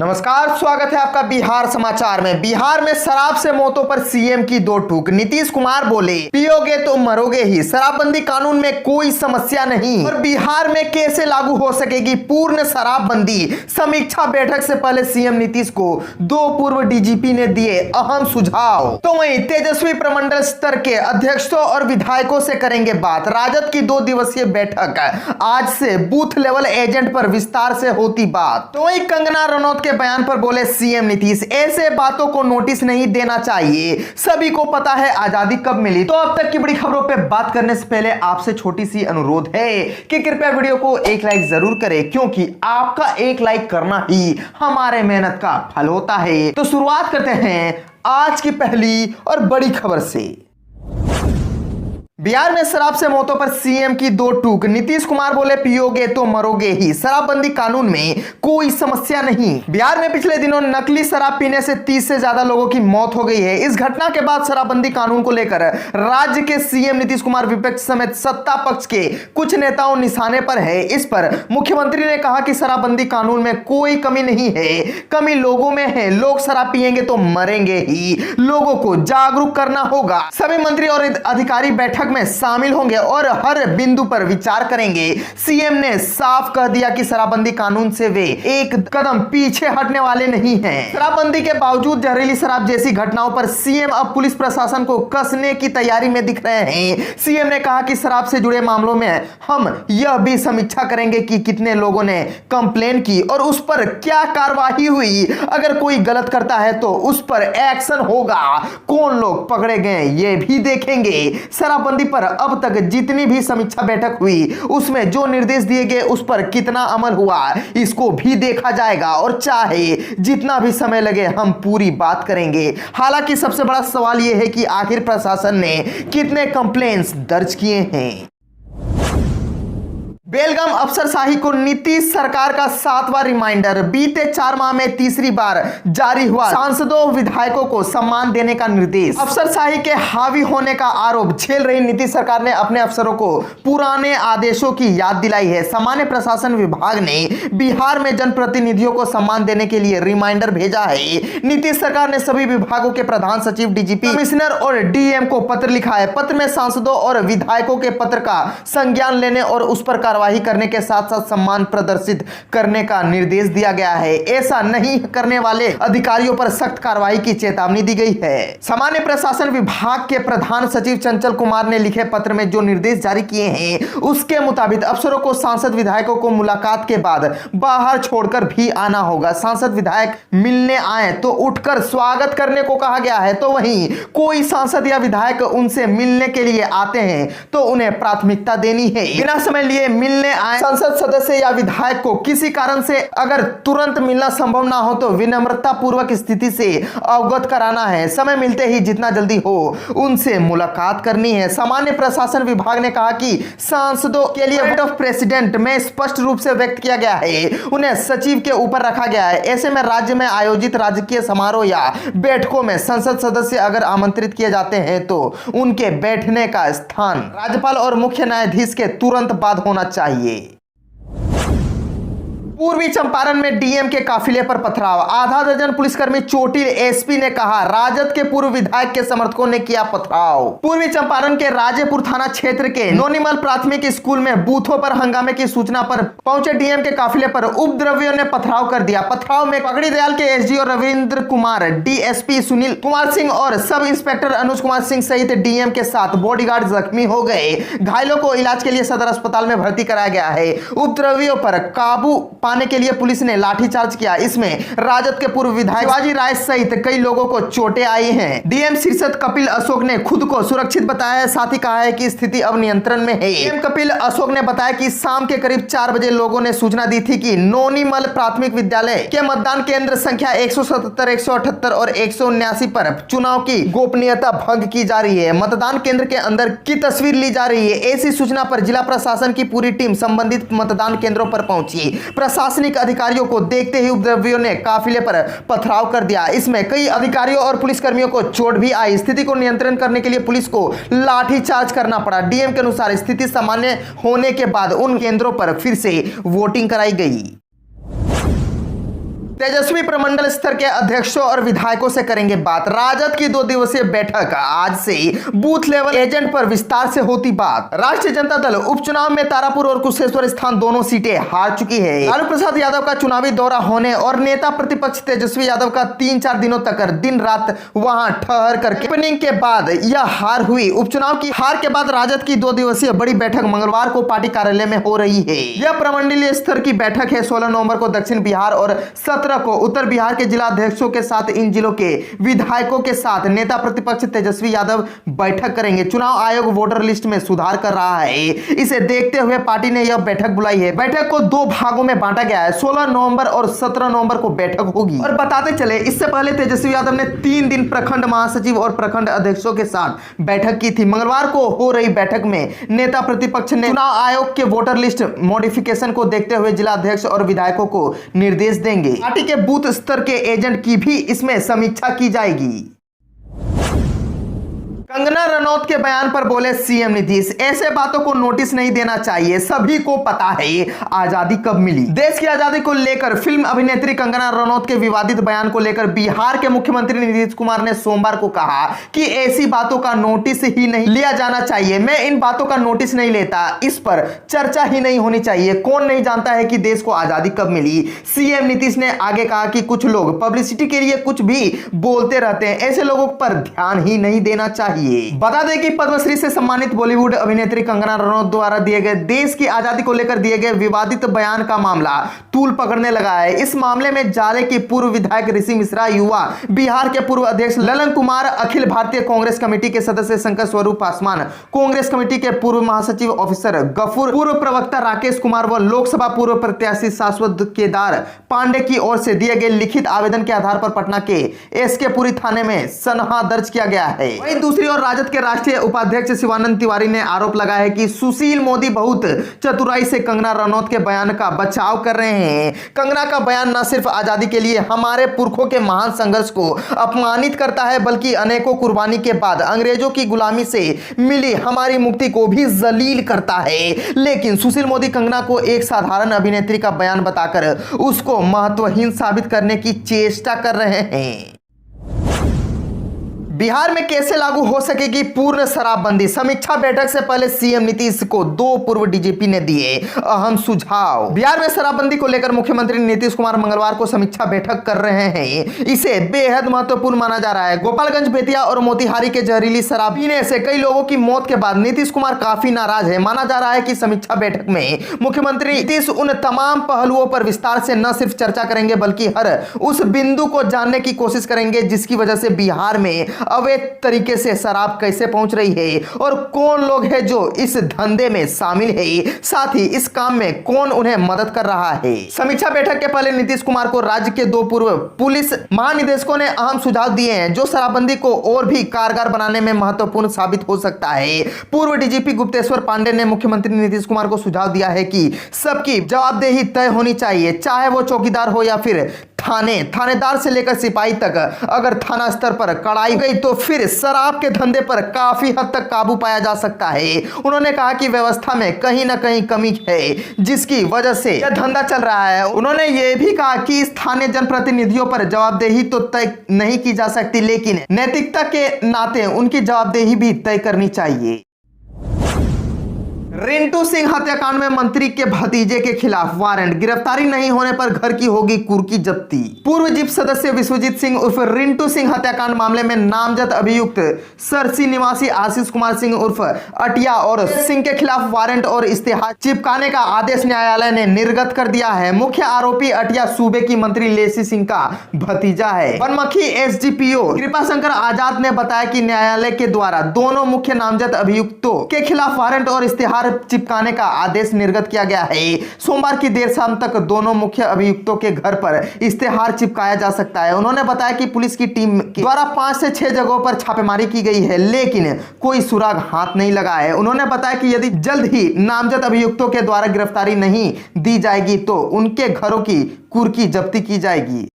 नमस्कार, स्वागत है आपका बिहार समाचार में। बिहार में शराब से मौतों पर सीएम की दो टूक। नीतीश कुमार बोले, पियोगे तो मरोगे ही, शराबबंदी कानून में कोई समस्या नहीं। और बिहार में कैसे लागू हो सकेगी पूर्ण शराबबंदी, समीक्षा बैठक से पहले सीएम नीतीश को दो पूर्व डीजीपी ने दिए अहम सुझाव। तो वहीं तेजस्वी प्रमंडल स्तर के अध्यक्षों और विधायकों से करेंगे बात। राजद की 2 दिवसीय बैठक, आज से बूथ लेवल एजेंट पर विस्तार से होती बात। तो वहीं कंगना रनौत के बयान पर बोले सीएम नीतीश, ऐसे बातों को नोटिस नहीं देना चाहिए, सभी को पता है आजादी कब मिली। तो अब तक की बड़ी खबरों पे बात करने से पहले आपसे छोटी सी अनुरोध है कि कृपया वीडियो को एक लाइक जरूर करें, क्योंकि आपका एक लाइक करना ही हमारे मेहनत का फल होता है। तो शुरुआत करते हैं आज की पहली और बड़ी खबर से। बिहार में शराब से मौतों पर सीएम की दो टूक। नीतीश कुमार बोले, पियोगे तो मरोगे ही, शराबबंदी कानून में कोई समस्या नहीं। बिहार में पिछले दिनों नकली शराब पीने से 30 से ज्यादा लोगों की मौत हो गई है। इस घटना के बाद शराबबंदी कानून को लेकर राज्य के सीएम नीतीश कुमार विपक्ष समेत सत्ता पक्ष के कुछ नेताओं निशाने पर है। इस पर मुख्यमंत्री ने कहा कि शराबबंदी कानून में कोई कमी नहीं है, कमी लोगों में है। लोग शराब पिएंगे तो मरेंगे ही, लोगों को जागरूक करना होगा। सभी मंत्री और अधिकारी बैठक में शामिल होंगे और हर बिंदु पर विचार करेंगे। सीएम ने साफ कह दिया कि शराबबंदी कानून से वे एक कदम पीछे हटने वाले नहीं हैं। शराबबंदी के बावजूद जहरीली शराब जैसी घटनाओं पर सीएम अब पुलिस प्रशासन को कसने की तैयारी में दिख रहे हैं। सीएम ने कहा कि शराब से जुड़े मामलों में हम यह भी समीक्षा करेंगे कि कितने लोगों ने कंप्लेन की और उस पर क्या कार्रवाई हुई। अगर कोई गलत करता है तो उस पर एक्शन होगा, कौन लोग पकड़े गए ये भी देखेंगे। शराबबंदी पर अब तक जितनी भी समीक्षा बैठक हुई उसमें जो निर्देश दिए गए उस पर कितना अमल हुआ इसको भी देखा जाएगा, और चाहे जितना भी समय लगे हम पूरी बात करेंगे। हालांकि सबसे बड़ा सवाल यह है कि आखिर प्रशासन ने कितने कंप्लेंट्स दर्ज किए हैं। बेलगाम अफसरशाही को नीतीश सरकार का 7वां रिमाइंडर। बीते 4 माह में तीसरी बार जारी हुआ सांसदों विधायकों को सम्मान देने का निर्देश। अफसरशाही के हावी होने का आरोप झेल रही नीतीश सरकार ने अपने अफसरों को पुराने आदेशों की याद दिलाई है। सामान्य प्रशासन विभाग ने बिहार में जनप्रतिनिधियों को सम्मान देने के लिए रिमाइंडर भेजा है। नीतीश सरकार ने सभी विभागों के प्रधान सचिव, डीजीपी, कमिश्नर और डीएम को पत्र लिखा है। पत्र में सांसदों और विधायकों के पत्र का संज्ञान लेने और उस पर कार्रवाई करने के साथ साथ सम्मान प्रदर्शित करने का निर्देश दिया गया है। ऐसा नहीं करने वाले अधिकारियों पर सख्त कार्रवाई की चेतावनी दी गई है। सामान्य प्रशासन विभाग के प्रधान सचिव चंचल कुमार ने लिखे पत्र में जो निर्देश जारी किए हैं उसके मुताबिक अफसरों को सांसद विधायकों को मुलाकात के बाद बाहर छोड़कर भी आना होगा। सांसद विधायक मिलने आए तो उठकर स्वागत करने को कहा गया है, तो वहीं कोई सांसद या विधायक उनसे मिलने के लिए आते हैं तो उन्हें प्राथमिकता देनी है। बिना समय लिए मिलने आए संसद सदस्य या विधायक को किसी कारण से अगर तुरंत मिलना संभव ना हो तो विनम्रता पूर्वक स्थिति से अवगत कराना है। समय मिलते ही जितना जल्दी हो उनसे मुलाकात करनी है। सामान्य प्रशासन विभाग ने कहा कि सांसदों के लिए वोट ऑफ प्रेसिडेंट में स्पष्ट रूप से व्यक्त किया गया है, उन्हें सचिव के ऊपर रखा गया है। ऐसे में राज्य में आयोजित राजकीय समारोह या बैठकों में संसद सदस्य अगर आमंत्रित किए जाते हैं तो उनके बैठने का स्थान राज्यपाल और मुख्य न्यायाधीश के तुरंत बाद होना चाहिए। पूर्वी चंपारण में डीएम के काफिले पर पथराव, आधा दर्जन पुलिसकर्मी चोटिल। एसपी ने कहा, राजद के पूर्व विधायक के समर्थकों ने किया पथराव। पूर्वी चंपारण के राजेपुर थाना क्षेत्र के नोनीमल प्राथमिक स्कूल में बूथों पर हंगामे की सूचना पर पहुंचे डीएम के काफिले पर उपद्रवियों ने पथराव कर दिया। पथराव में पकड़ी दयाल के एसडीओ रविंद्र कुमार, डीएसपी सुनील कुमार सिंह और सब इंस्पेक्टर अनुज कुमार सिंह सहित डीएम के साथ बॉडीगार्ड जख्मी हो गए। घायलों को इलाज के लिए सदर अस्पताल में भर्ती कराया गया है। उपद्रवियों पर काबू पाने के लिए पुलिस ने लाठीचार्ज किया। इसमें राजद के पूर्व विधायक शिवाजी राय सहित कई लोगों को चोटें आई हैं। डीएम शीर्षद कपिल अशोक ने खुद को सुरक्षित बताया है, साथ ही कहा है कि स्थिति अब नियंत्रण में है। डीएम कपिल अशोक ने बताया कि शाम के करीब 4 बजे लोगों ने सूचना दी थी कि नोनीमल प्राथमिक विद्यालय के मतदान केंद्र संख्या 177, 178 और 179 पर चुनाव की गोपनीयता भंग की जा रही है। मतदान केंद्र के अंदर की तस्वीर ली जा रही है। ऐसी सूचना पर जिला प्रशासन की पूरी टीम संबंधित मतदान केंद्रों पर पहुंची। प्रशासनिक अधिकारियों को देखते ही उपद्रवियों ने काफिले पर पथराव कर दिया। इसमें कई अधिकारियों और पुलिसकर्मियों को चोट भी आई। स्थिति को नियंत्रण करने के लिए पुलिस को लाठीचार्ज करना पड़ा। डीएम के अनुसार स्थिति सामान्य होने के बाद उन केंद्रों पर फिर से वोटिंग कराई गई। तेजस्वी प्रमंडल स्तर के अध्यक्षों और विधायकों से करेंगे बात। राजद की 2 दिवसीय बैठक, आज से बूथ लेवल एजेंट पर विस्तार से होती बात। राष्ट्रीय जनता दल उपचुनाव में तारापुर और कुशेश्वर स्थान दोनों सीटें हार चुकी है। लालू प्रसाद यादव का चुनावी दौरा होने और नेता प्रतिपक्ष तेजस्वी यादव का 3-4 दिनों तक दिन रात वहां ठहर कर कैंपेनिंग के बाद यह हार हुई। उपचुनाव की हार के बाद राजद की 2 दिवसीय बड़ी बैठक मंगलवार को पार्टी कार्यालय में हो रही है। यह प्रमंडलीय स्तर की बैठक है। 16 नवंबर को दक्षिण बिहार और 17 को उत्तर बिहार के जिला अध्यक्षों के साथ इन जिलों के विधायकों के साथ नेता प्रतिपक्ष तेजस्वी यादव बैठक करेंगे। चुनाव आयोग वोटर लिस्ट में सुधार कर रहा है। इसे देखते हुए पार्टी ने यह बैठक बुलाई है। बैठक को 2 भागों में बांटा गया है। 16 नवंबर और 17 नवंबर को बैठक होगी। और बताते चले, इससे पहले तेजस्वी यादव ने 3 दिन प्रखंड महासचिव और प्रखंड अध्यक्षों के साथ बैठक की थी। मंगलवार को हो रही बैठक में नेता प्रतिपक्ष ने चुनाव आयोग के वोटर लिस्ट मॉडिफिकेशन को देखते हुए जिला अध्यक्ष और विधायकों को निर्देश देंगे। पार्टी के बूथ स्तर के एजेंट की भी इसमें समीक्षा की जाएगी। कंगना रनौत के बयान पर बोले सीएम नीतीश, ऐसे बातों को नोटिस नहीं देना चाहिए। सभी को पता है आजादी कब मिली। देश की आजादी को लेकर फिल्म अभिनेत्री कंगना रनौत के विवादित बयान को लेकर बिहार के मुख्यमंत्री नीतीश कुमार ने सोमवार को कहा कि ऐसी बातों का नोटिस ही नहीं लिया जाना चाहिए। मैं इन बातों का नोटिस नहीं लेता, इस पर चर्चा ही नहीं होनी चाहिए। कौन नहीं जानता है कि देश को आजादी कब मिली। सीएम नीतीश ने आगे कहा कि कुछ लोग पब्लिसिटी के लिए कुछ भी बोलते रहते हैं, ऐसे लोगों पर ध्यान ही नहीं देना चाहिए। बता दें कि पद्मश्री से सम्मानित बॉलीवुड अभिनेत्री कंगना रनौत द्वारा दिए गए देश की आजादी को लेकर दिए गए विवादित बयान का मामला तूल पकड़ने लगा है। इस मामले में जाले की पूर्व विधायक ऋषि मिश्रा, युवा बिहार के पूर्व अध्यक्ष ललन कुमार, अखिल भारतीय कांग्रेस कमेटी के सदस्य शंकर स्वरूप पासवान, कांग्रेस कमेटी के पूर्व महासचिव ऑफिसर गफूर, पूर्व प्रवक्ता राकेश कुमार व लोकसभा पूर्व प्रत्याशी शाश्वत केदार पांडे की ओर से दिए गए लिखित आवेदन के आधार पर पटना के एसके पुरी थाने में सनहा दर्ज किया गया है। वहीं दूसरी ओर राजद के राष्ट्रीय उपाध्यक्ष शिवानंद तिवारी ने आरोप लगाया है कि सुशील मोदी बहुत चतुराई से कंगना रनौत के बयान का बचाव कर रहे हैं। कंगना का बयान न सिर्फ आजादी के लिए हमारे पुरखों के महान संघर्ष को अपमानित करता है, बल्कि अनेकों कुर्बानी के बाद अंग्रेजों की गुलामी से मिली हमारी मुक्ति को भी जलील करता है। लेकिन सुशील मोदी कंगना को एक साधारण अभिनेत्री का बयान बताकर उसको महत्वहीन साबित करने की चेष्टा कर रहे हैं। बिहार में कैसे लागू हो सकेगी पूर्ण शराबबंदी। समीक्षा बैठक से पहले सीएम नीतीश को 2 पूर्व डीजीपी ने दिए अहम सुझाव। बिहार में शराबबंदी को लेकर मुख्यमंत्री नीतीश कुमार मंगलवार को समीक्षा बैठक कर रहे हैं। इसे बेहद महत्वपूर्ण माना जा रहा है। गोपालगंज, बेतिया और मोतिहारी के जहरीली शराब पीने से कई लोगों की मौत के बाद नीतीश कुमार काफी नाराज है। माना जा रहा है कि समीक्षा बैठक में मुख्यमंत्री नीतीश उन तमाम पहलुओं पर विस्तार से न सिर्फ चर्चा करेंगे, बल्कि हर उस बिंदु को जानने की कोशिश करेंगे जिसकी वजह से बिहार में अवैध तरीके से शराब कैसे पहुंच रही है और कौन लोग हैं जो इस धंधे में शामिल है, साथ ही इस काम में कौन उन्हें मदद कर रहा है। समीक्षा बैठक के पहले नीतीश कुमार को राज्य के 2 पूर्व पुलिस महानिदेशकों ने अहम सुझाव दिए हैं जो शराबबंदी को और भी कारगर बनाने में महत्वपूर्ण साबित हो सकता है। पूर्व डीजीपी गुप्तेश्वर पांडे ने मुख्यमंत्री नीतीश कुमार को सुझाव दिया है कि सबकी जवाबदेही तय होनी चाहिए, चाहे वो चौकीदार हो या फिर थानेदार से लेकर सिपाही तक। अगर थाना स्तर पर कड़ाई गई तो फिर शराब के धंधे पर काफी हद तक काबू पाया जा सकता है। उन्होंने कहा कि व्यवस्था में कहीं ना कहीं कमी है जिसकी वजह से यह धंधा चल रहा है। उन्होंने यह भी कहा कि स्थानीय जनप्रतिनिधियों पर जवाबदेही तो तय नहीं की जा सकती, लेकिन नैतिकता के नाते उनकी जवाबदेही भी तय करनी चाहिए। रिंटू सिंह हत्याकांड में मंत्री के भतीजे के खिलाफ वारंट, गिरफ्तारी नहीं होने पर घर की होगी कुर्की जब्ती। पूर्व जिप सदस्य विश्वजीत सिंह उर्फ रिंटू सिंह हत्याकांड मामले में नामजद अभियुक्त सरसी निवासी आशीष कुमार सिंह उर्फ अटिया और सिंह के खिलाफ वारंट और इस्तेहार चिपकाने का आदेश न्यायालय ने निर्गत कर दिया है। मुख्य आरोपी अटिया सूबे की मंत्री लेसी सिंह का भतीजा है। बनमखी एसडीपीओ कृपाशंकर आजाद ने बताया कि न्यायालय के द्वारा दोनों मुख्य नामजद अभियुक्तों के खिलाफ वारंट और इस्तेहार चिपकाने का आदेश निर्गत किया गया है। सोमवार की देर शाम तक दोनों मुख्य अभियुक्तों के घर पर इस्तेहार चिपकाया जा सकता है। उन्होंने बताया कि पुलिस की टीम द्वारा 5 से 6 जगहों पर छापेमारी की गई है, लेकिन कोई सुराग हाथ नहीं लगा है। उन्होंने बताया कि यदि जल्द ही नामजद अभियुक्तों के द्वारा गिरफ्तारी नहीं दी जाएगी तो उनके घरों की कुर्की जब्ती की जाएगी।